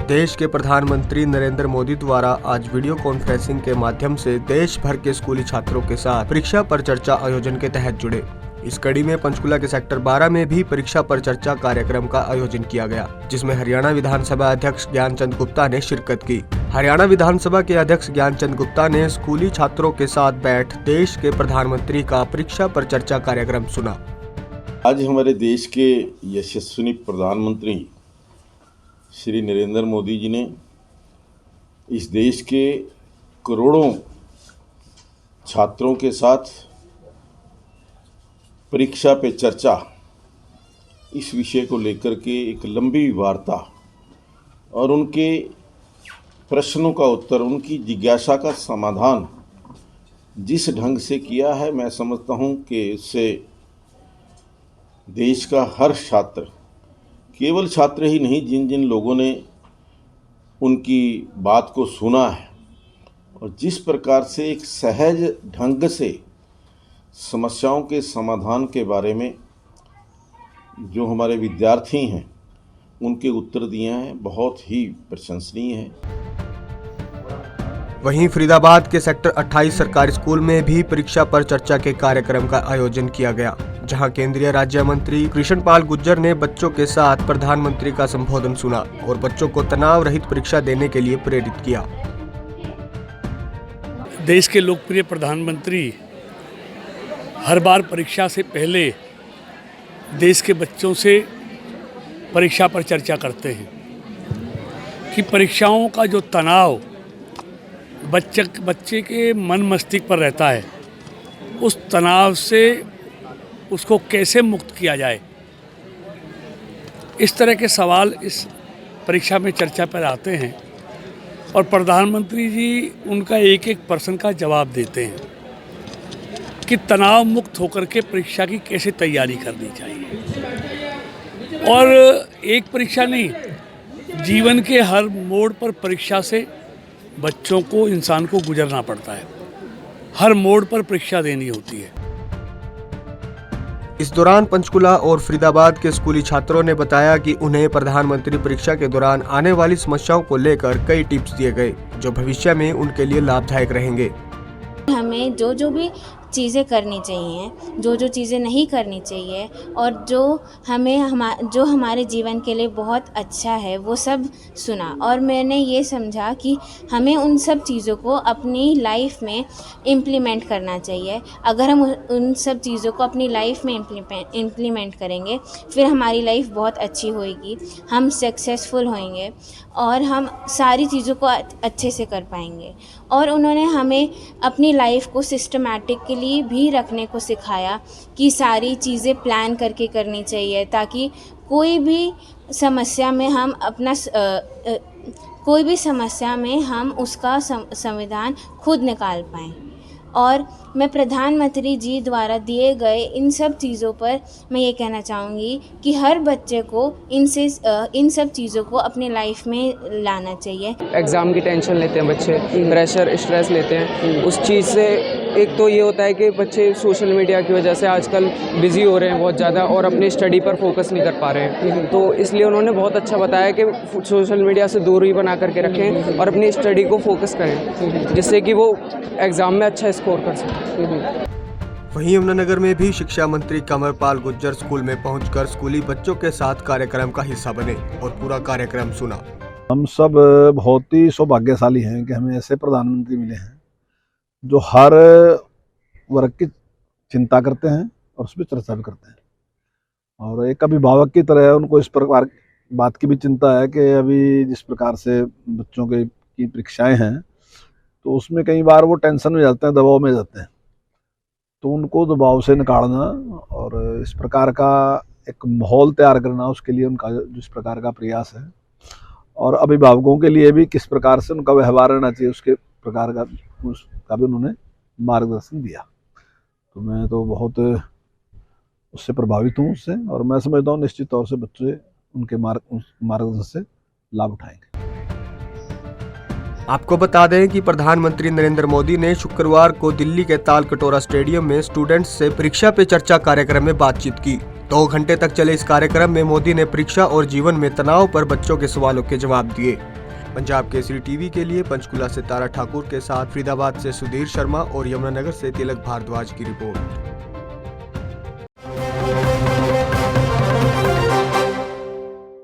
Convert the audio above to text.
देश के प्रधानमंत्री नरेंद्र मोदी द्वारा आज वीडियो कॉन्फ्रेंसिंग के माध्यम से देश भर के स्कूली छात्रों के साथ परीक्षा पर चर्चा आयोजन के तहत जुड़े। इस कड़ी में पंचकुला के सेक्टर 12 में भी परीक्षा पर चर्चा कार्यक्रम का आयोजन किया गया, जिसमें हरियाणा विधानसभा अध्यक्ष ज्ञानचंद गुप्ता ने शिरकत की। हरियाणा विधानसभा के अध्यक्ष ज्ञानचंद गुप्ता ने स्कूली छात्रों के साथ बैठ देश के प्रधानमंत्री का परीक्षा पर चर्चा कार्यक्रम सुना। आज हमारे देश के यशस्वी प्रधानमंत्री श्री नरेंद्र मोदी जी ने इस देश के करोड़ों छात्रों के साथ परीक्षा पे चर्चा इस विषय को लेकर के एक लंबी वार्ता और उनके प्रश्नों का उत्तर, उनकी जिज्ञासा का समाधान जिस ढंग से किया है, मैं समझता हूं कि इससे देश का हर छात्र, केवल छात्र ही नहीं, जिन जिन लोगों ने उनकी बात को सुना है और जिस प्रकार से एक सहज ढंग से समस्याओं के समाधान के बारे में जो हमारे विद्यार्थी हैं उनके उत्तर दिए हैं, बहुत ही प्रशंसनीय है। वहीं फरीदाबाद के सेक्टर 28 सरकारी स्कूल में भी परीक्षा पर चर्चा के कार्यक्रम का आयोजन किया गया, जहां केंद्रीय राज्य मंत्री कृष्णपाल गुर्जर ने बच्चों के साथ प्रधानमंत्री का संबोधन सुना और बच्चों को तनाव रहित परीक्षा देने के लिए प्रेरित किया। देश के लोकप्रिय प्रधानमंत्री हर बार परीक्षा से पहले देश के बच्चों से परीक्षा पर चर्चा करते हैं कि परीक्षाओं का जो तनाव बच्चे के मन मस्तिष्क पर रहता है, उस तनाव से उसको कैसे मुक्त किया जाए। इस तरह के सवाल इस परीक्षा में चर्चा पर आते हैं और प्रधानमंत्री जी उनका एक एक प्रश्न का जवाब देते हैं कि तनाव मुक्त होकर के परीक्षा की कैसे तैयारी करनी चाहिए। और एक परीक्षा नहीं, जीवन के हर मोड़ पर परीक्षा से बच्चों को, इंसान को गुजरना पड़ता है। हर मोड़ पर परीक्षा देनी होती है। इस दौरान पंचकुला और फरीदाबाद के स्कूली छात्रों ने बताया कि उन्हें प्रधानमंत्री परीक्षा के दौरान आने वाली समस्याओं को लेकर कई टिप्स दिए गए, जो भविष्य में उनके लिए लाभदायक रहेंगे। हमें जो भी चीज़ें करनी चाहिए, जो चीज़ें नहीं करनी चाहिए और जो हमारे जीवन के लिए बहुत अच्छा है, वो सब सुना और मैंने ये समझा कि हमें उन सब चीज़ों को अपनी लाइफ में इम्प्लीमेंट करना चाहिए। अगर हम उन सब चीज़ों को अपनी लाइफ में इम्प्लीमेंट करेंगे, फिर हमारी लाइफ बहुत अच्छी होएगी, हम सक्सेसफुल होएंगे और हम सारी चीज़ों को अच्छे से कर पाएंगे। और उन्होंने हमें अपनी लाइफ को सिस्टमैटिकली भी रखने को सिखाया कि सारी चीज़ें प्लान करके करनी चाहिए, ताकि कोई भी समस्या में हम उसका समाधान खुद निकाल पाएँ। और मैं प्रधानमंत्री जी द्वारा दिए गए इन सब चीज़ों पर मैं ये कहना चाहूँगी कि हर बच्चे को इन सब चीज़ों को अपनी लाइफ में लाना चाहिए। एग्ज़ाम की टेंशन लेते हैं बच्चे, प्रेशर, स्ट्रेस लेते हैं। उस चीज़ से एक तो ये होता है कि बच्चे सोशल मीडिया की वजह से आजकल बिज़ी हो रहे हैं बहुत ज़्यादा और अपनी स्टडी पर फोकस नहीं कर पा रहे हैं। तो इसलिए उन्होंने बहुत अच्छा बताया कि सोशल मीडिया से दूरी बना करके रखें और अपनी स्टडी को फोकस करें, जिससे कि वो एग्ज़ाम में अच्छा स्कोर कर सकें। वहीं यमुनानगर में भी शिक्षा मंत्री कंवरपाल गुर्जर स्कूल में पहुंचकर स्कूली बच्चों के साथ कार्यक्रम का हिस्सा बने और पूरा कार्यक्रम सुना। हम सब बहुत ही सौभाग्यशाली हैं कि हमें ऐसे प्रधानमंत्री मिले हैं जो हर वर्ग की चिंता करते हैं और उस पर चर्चा भी करते हैं। और एक अभिभावक की तरह उनको इस प्रकार बात की भी चिंता है कि अभी जिस प्रकार से बच्चों की परीक्षाएं हैं, तो उसमें कई बार वो टेंशन में जाते हैं, दबाव में जाते हैं। तो उनको दबाव से निकालना और इस प्रकार का एक माहौल तैयार करना, उसके लिए उनका जिस प्रकार का प्रयास है, और अभिभावकों के लिए भी किस प्रकार से उनका व्यवहार रहना चाहिए, उसके प्रकार का उसका भी उन्होंने मार्गदर्शन दिया। तो मैं तो बहुत उससे प्रभावित हूँ उससे, और मैं समझता हूँ निश्चित तौर से बच्चे उनके मार्गदर्शन से लाभ उठाएंगे। आपको बता दें कि प्रधानमंत्री नरेंद्र मोदी ने शुक्रवार को दिल्ली के ताल कटोरा स्टेडियम में स्टूडेंट्स से परीक्षा पे चर्चा कार्यक्रम में बातचीत की। 2 घंटे तक चले इस कार्यक्रम में मोदी ने परीक्षा और जीवन में तनाव पर बच्चों के सवालों के जवाब दिए पंजाब केसरी टीवी के लिए पंचकुला से तारा ठाकुर के साथ फरीदाबाद से सुधीर शर्मा और यमुनानगर से तिलक भारद्वाज की रिपोर्ट।